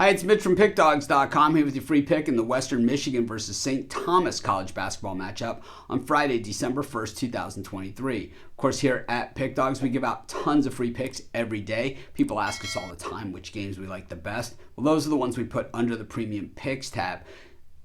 Hi, it's Mitch from Pickdawgz.com here with your free pick in the Western Michigan versus St. Thomas college basketball matchup on Friday, December 1st, 2023. Of course, here at Pickdawgz, we give out tons of free picks every day. People ask us all the time which games we like the best. Well, those are the ones we put under the Premium Picks tab.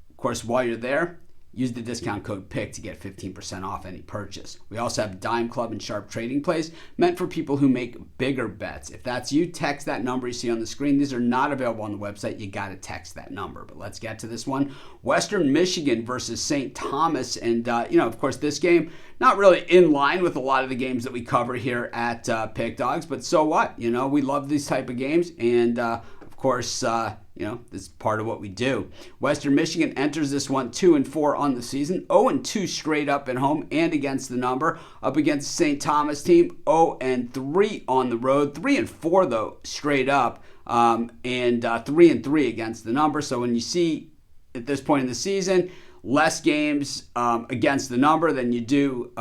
Of course, while you're there, use the discount code PICK to get 15% off any purchase. We also have Dime Club and Sharp Trading Plays meant for people who make bigger bets. If that's you, text that number you see on the screen. These are not available on the website. You got to text that number. But let's get to this one. Western Michigan versus St. Thomas. And, of course, this game, not really in line with a lot of the games that we cover here at Pick Dawgz. But so what? We love these type of games. And, of course, this is part of what we do. Western Michigan enters this one 2-4 on the season, 0-2 straight up at home and against the number. Up against the St. Thomas team, 0-3 on the road, 3-4 though straight up, and 3-3 against the number. So when you see at this point in the season less games against the number than you do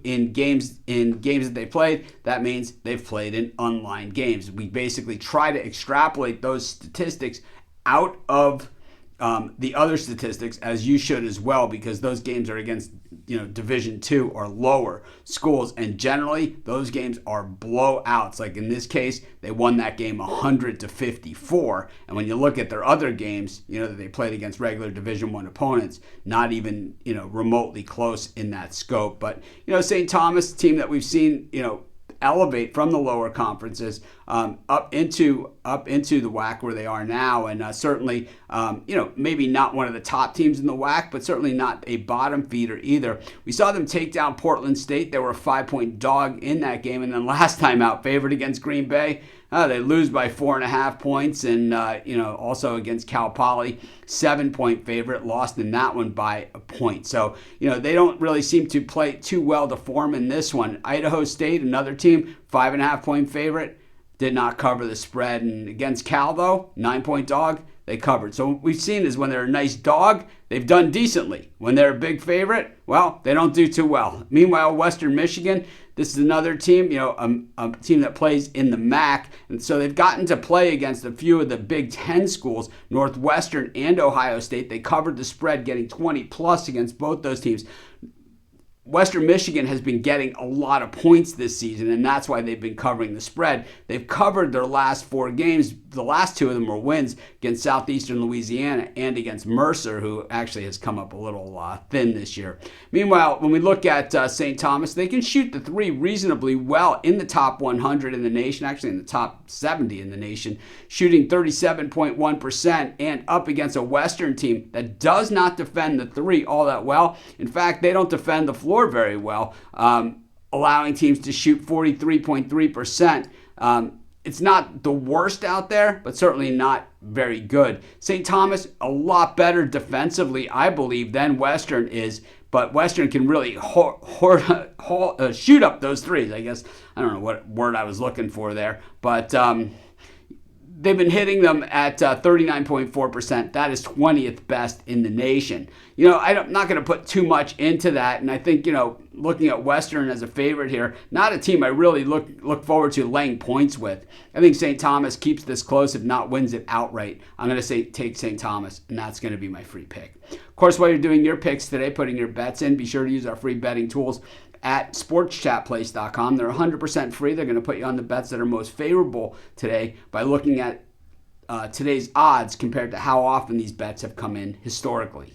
in games that they played, that means they've played in unlined games. We basically try to extrapolate those statistics out of the other statistics, as you should as well, because those games are against Division II or lower schools, and generally those games are blowouts. Like in this case, they won that game 100-54, and when you look at their other games, that they played against regular Division I opponents, not even remotely close in that scope. But St. Thomas, team that we've seen elevate from the lower conferences up into the WAC where they are now, and certainly maybe not one of the top teams in the WAC, but certainly not a bottom feeder either. We saw them take down Portland State. They were a 5-point dog in that game, and then last time out favored against Green Bay, they lose by 4.5 points, and also against Cal Poly, 7-point favorite, lost in that one by a point. So they don't really seem to play too well to form in this one. Idaho State, another team, 5.5-point favorite, did not cover the spread, and against Cal though, 9-point dog, they covered. So what we've seen is when they're a nice dog, they've done decently. When they're a big favorite, well, they don't do too well. Meanwhile, Western Michigan, this is another team, a team that plays in the MAC, and so they've gotten to play against a few of the Big Ten schools, Northwestern and Ohio State. They covered the spread, getting 20 plus against both those teams. Western Michigan has been getting a lot of points this season, and that's why they've been covering the spread. They've covered their last 4 games. The last 2 of them were wins against Southeastern Louisiana and against Mercer, who actually has come up a little thin this year. Meanwhile, when we look at St. Thomas, they can shoot the 3 reasonably well in the top 100 in the nation, actually in the top 70 in the nation, shooting 37.1% and up against a Western team that does not defend the 3 all that well. In fact, they don't defend the floor very well, allowing teams to shoot 43.3%. It's not the worst out there, but certainly not very good. St. Thomas, a lot better defensively, I believe, than Western is, but Western can really shoot up those 3s. I guess, I don't know what word I was looking for there, but they've been hitting them at 39.4%. That is 20th best in the nation. I'm not going to put too much into that, and I think, looking at Western as a favorite here, not a team I really look forward to laying points with. I think St. Thomas keeps this close, if not wins it outright. I'm going to say take St. Thomas, and that's going to be my free pick. Of course, while you're doing your picks today, putting your bets in, be sure to use our free betting tools at sportschatplace.com. They're 100% free. They're going to put you on the bets that are most favorable today by looking at today's odds compared to how often these bets have come in historically.